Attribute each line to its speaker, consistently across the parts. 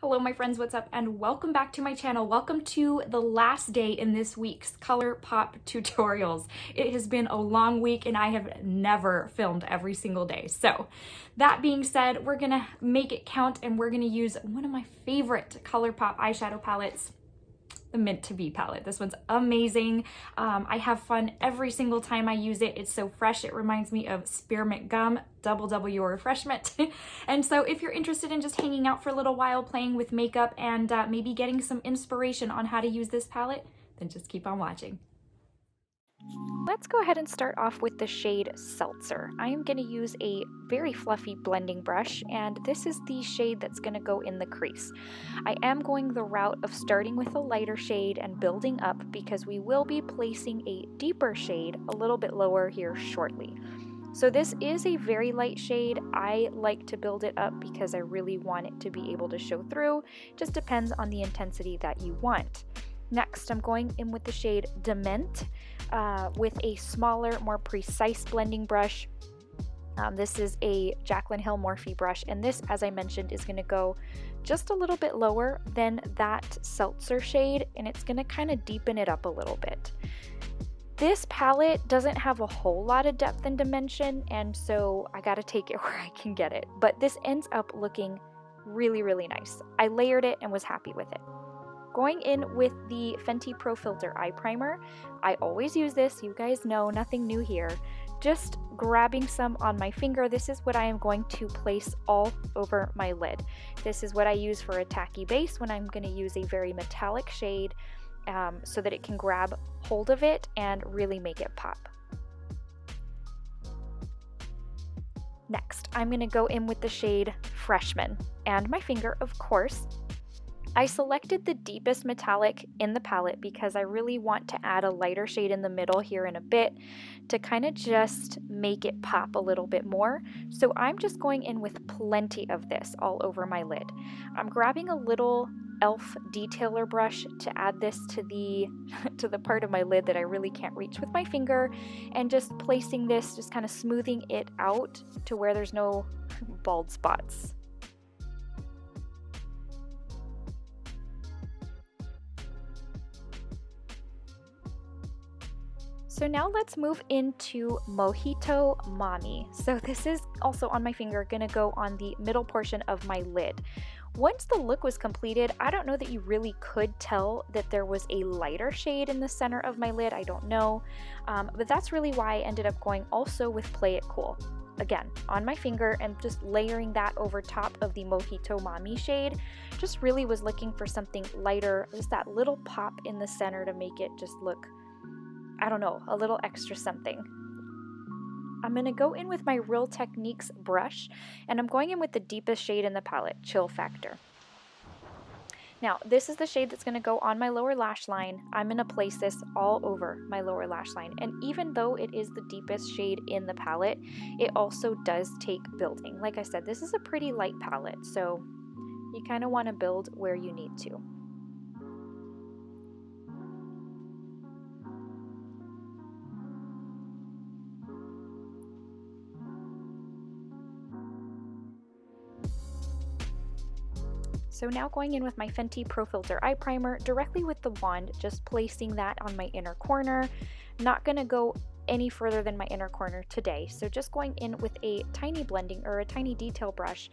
Speaker 1: Hello my friends, what's up, and welcome back to my channel. Welcome to the last day in this week's Colourpop tutorials. It has been a long week and I have never filmed every single day. So that being said, we're gonna make it count and we're gonna use one of my favorite Colourpop eyeshadow palettes, the Mint to Be palette. This one's amazing. I have fun every single time I use it. It's so fresh. It reminds me of spearmint gum, double W refreshment. And so if you're interested in just hanging out for a little while, playing with makeup and maybe getting some inspiration on how to use this palette, then just keep on watching. Let's go ahead and start off with the shade Seltzer. I am going to use a very fluffy blending brush, and this is the shade that's going to go in the crease. I am going the route of starting with a lighter shade and building up because we will be placing a deeper shade a little bit lower here shortly. So this is a very light shade. I like to build it up because I really want it to be able to show through. It just depends on the intensity that you want. Next, I'm going in with the shade Dement with a smaller, more precise blending brush. This is a Jaclyn Hill Morphe brush, and this, as I mentioned, is going to go just a little bit lower than that Seltzer shade, and it's going to kind of deepen it up a little bit. This palette doesn't have a whole lot of depth and dimension, and so I got to take it where I can get it, but this ends up looking really, really nice. I layered it and was happy with it. Going in with the Fenty Pro Filter Eye Primer. I always use this, you guys know, nothing new here. Just grabbing some on my finger. This is what I am going to place all over my lid. This is what I use for a tacky base when I'm going to use a very metallic shade so that it can grab hold of it and really make it pop. Next, I'm going to go in with the shade Freshman and my finger, of course. I selected the deepest metallic in the palette because I really want to add a lighter shade in the middle here in a bit to kind of just make it pop a little bit more. So I'm just going in with plenty of this all over my lid. I'm grabbing a little e.l.f. detailer brush to add this to the part of my lid that I really can't reach with my finger, and just placing this, just kind of smoothing it out to where there's no bald spots. So now let's move into Mojito Mommy. So this is also on my finger, gonna go on the middle portion of my lid. Once the look was completed, I don't know that you really could tell that there was a lighter shade in the center of my lid, I don't know. But that's really why I ended up going also with Play It Cool. Again, on my finger and just layering that over top of the Mojito Mommy shade. Just really was looking for something lighter, just that little pop in the center to make it just look, I don't know, a little extra something. I'm going to go in with my Real Techniques brush, and I'm going in with the deepest shade in the palette, Chill Factor. Now, this is the shade that's going to go on my lower lash line. I'm going to place this all over my lower lash line, and even though it is the deepest shade in the palette, it also does take building. Like I said, this is a pretty light palette, so you kind of want to build where you need to. So now going in with my Fenty Pro Filter Eye Primer directly with the wand, just placing that on my inner corner. Not going to go any further than my inner corner today. So just going in with a tiny blending or a tiny detail brush,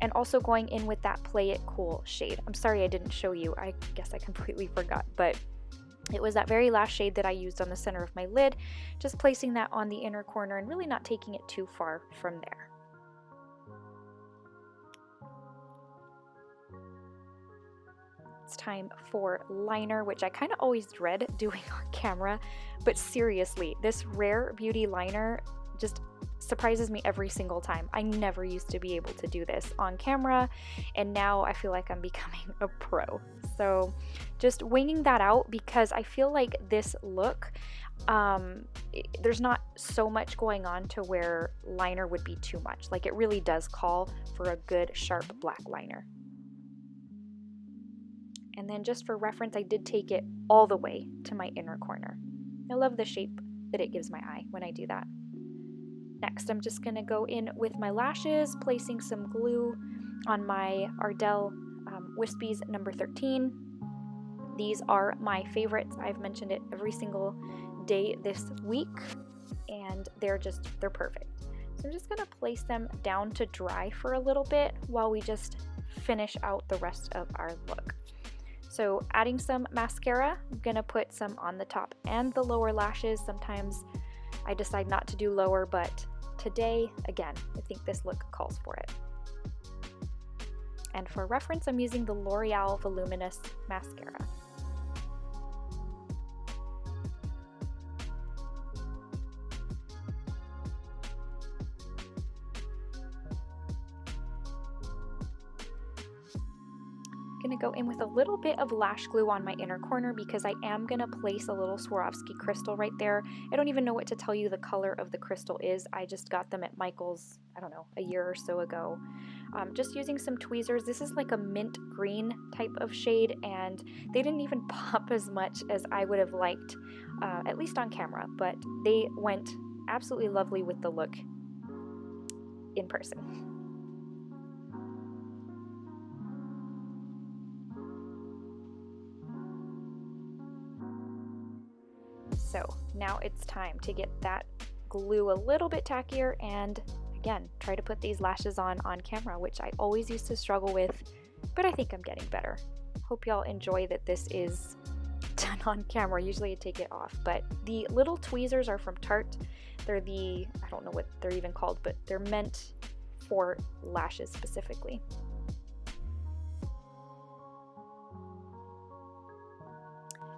Speaker 1: and also going in with that Play It Cool shade. I'm sorry I didn't show you. I guess I completely forgot, but it was that very last shade that I used on the center of my lid. Just placing that on the inner corner and really not taking it too far from there. It's time for liner, which I kind of always dread doing on camera, but seriously, this Rare Beauty liner just surprises me every single time. I never used to be able to do this on camera, and now I feel like I'm becoming a pro. So just winging that out because I feel like this look, there's not so much going on to where liner would be too much. Like, it really does call for a good sharp black liner. And then just for reference, I did take it all the way to my inner corner. I love the shape that it gives my eye when I do that. Next, I'm just going to go in with my lashes, placing some glue on my Ardell Wispies number 13. These are my favorites. I've mentioned it every single day this week, and they're perfect. So I'm just gonna place them down to dry for a little bit while we just finish out the rest of our look. So adding some mascara, I'm gonna put some on the top and the lower lashes. Sometimes I decide not to do lower, but today, again, I think this look calls for it. And for reference, I'm using the L'Oreal Voluminous mascara. Going to go in with a little bit of lash glue on my inner corner because I am going to place a little Swarovski crystal right there. I don't even know what to tell you the color of the crystal is. I just got them at Michael's, I don't know, a year or so ago. Just using some tweezers. This is like a mint green type of shade, and they didn't even pop as much as I would have liked, at least on camera, but they went absolutely lovely with the look in person. So now it's time to get that glue a little bit tackier and again, try to put these lashes on camera, which I always used to struggle with, but I think I'm getting better. Hope y'all enjoy that this is done on camera. Usually I take it off, but the little tweezers are from Tarte. They're I don't know what they're even called, but they're meant for lashes specifically.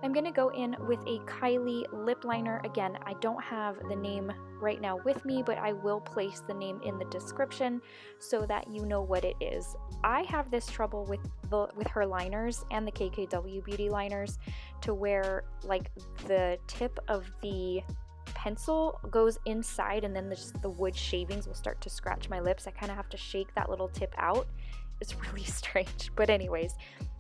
Speaker 1: I'm going to go in with a Kylie lip liner. Again, I don't have the name right now with me, but I will place the name in the description so that you know what it is. I have this trouble with her liners and the KKW Beauty liners to where like the tip of the pencil goes inside and then the wood shavings will start to scratch my lips. I kind of have to shake that little tip out. It's really strange, but anyways,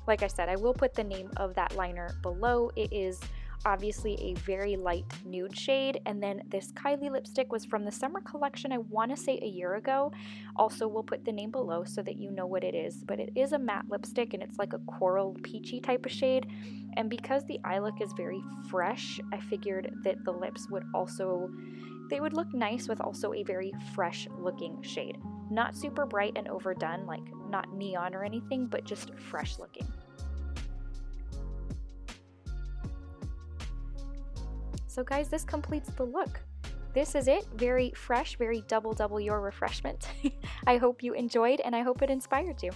Speaker 1: like I said, I will put the name of that liner below. It is obviously a very light nude shade, and then this Kylie lipstick was from the summer collection, I want to say a year ago. Also, we'll put the name below so that you know what it is, but it is a matte lipstick and it's like a coral peachy type of shade, and because the eye look is very fresh, I figured that the lips would look nice with also a very fresh looking shade. Not super bright and overdone, like not neon or anything, but just fresh looking. So guys, this completes the look. This is it. Very fresh, very double your refreshment. I hope you enjoyed and I hope it inspired you.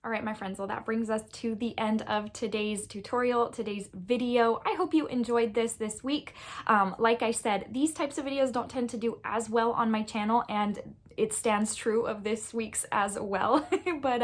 Speaker 1: All right, my friends, well, that brings us to the end of today's tutorial, today's video. I hope you enjoyed this week. Like I said, these types of videos don't tend to do as well on my channel, and it stands true of this week's as well. But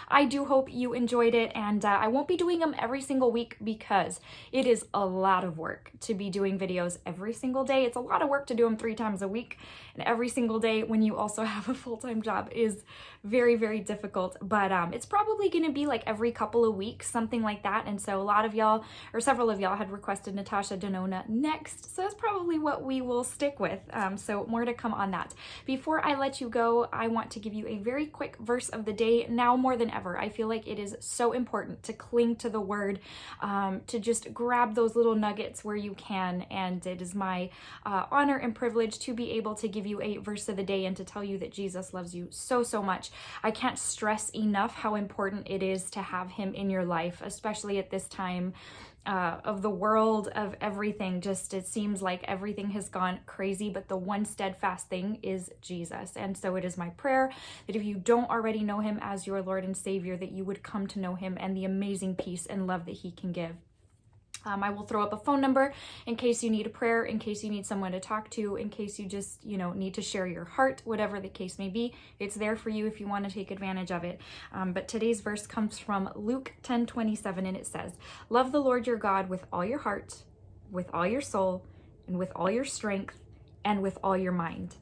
Speaker 1: I do hope you enjoyed it, and I won't be doing them every single week because it is a lot of work to be doing videos every single day. It's a lot of work to do them 3 times a week, and every single day when you also have a full-time job is very, very difficult. But it's probably going to be like every couple of weeks, something like that. And so a lot of y'all, or several of y'all, had requested Natasha Denona next, so that's probably what we will stick with. So more to come on that. Before I let you go, I want to give you a very quick verse of the day. Now more than ever, I feel like it is so important to cling to the word, to just grab those little nuggets where you can, and it is my honor and privilege to be able to give you a verse of the day and to tell you that Jesus loves you so, so much. I can't stress enough how important it is to have him in your life, especially at this time of the world, of everything. Just, it seems like everything has gone crazy, but the one steadfast thing is Jesus. And so it is my prayer that if you don't already know him as your Lord and Savior, that you would come to know him and the amazing peace and love that he can give. I will throw up a phone number in case you need a prayer, in case you need someone to talk to, in case you just, need to share your heart, whatever the case may be. It's there for you if you want to take advantage of it. But today's verse comes from Luke 10:27, and it says, "Love the Lord your God with all your heart, with all your soul, and with all your strength, and with all your mind.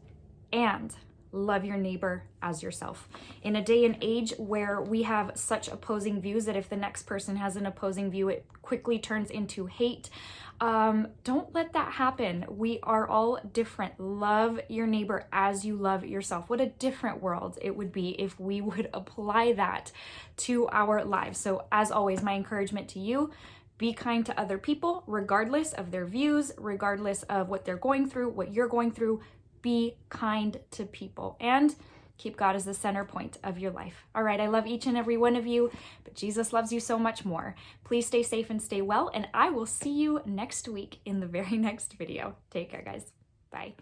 Speaker 1: And love your neighbor as yourself. In a day and age where we have such opposing views that if the next person has an opposing view, it quickly turns into hate. Don't let that happen. We are all different. Love your neighbor as you love yourself. What a different world it would be if we would apply that to our lives. So as always, my encouragement to you, be kind to other people, regardless of their views, regardless of what they're going through, what you're going through. Be kind to people and keep God as the center point of your life. All right, I love each and every one of you, but Jesus loves you so much more. Please stay safe and stay well, and I will see you next week in the very next video. Take care, guys. Bye.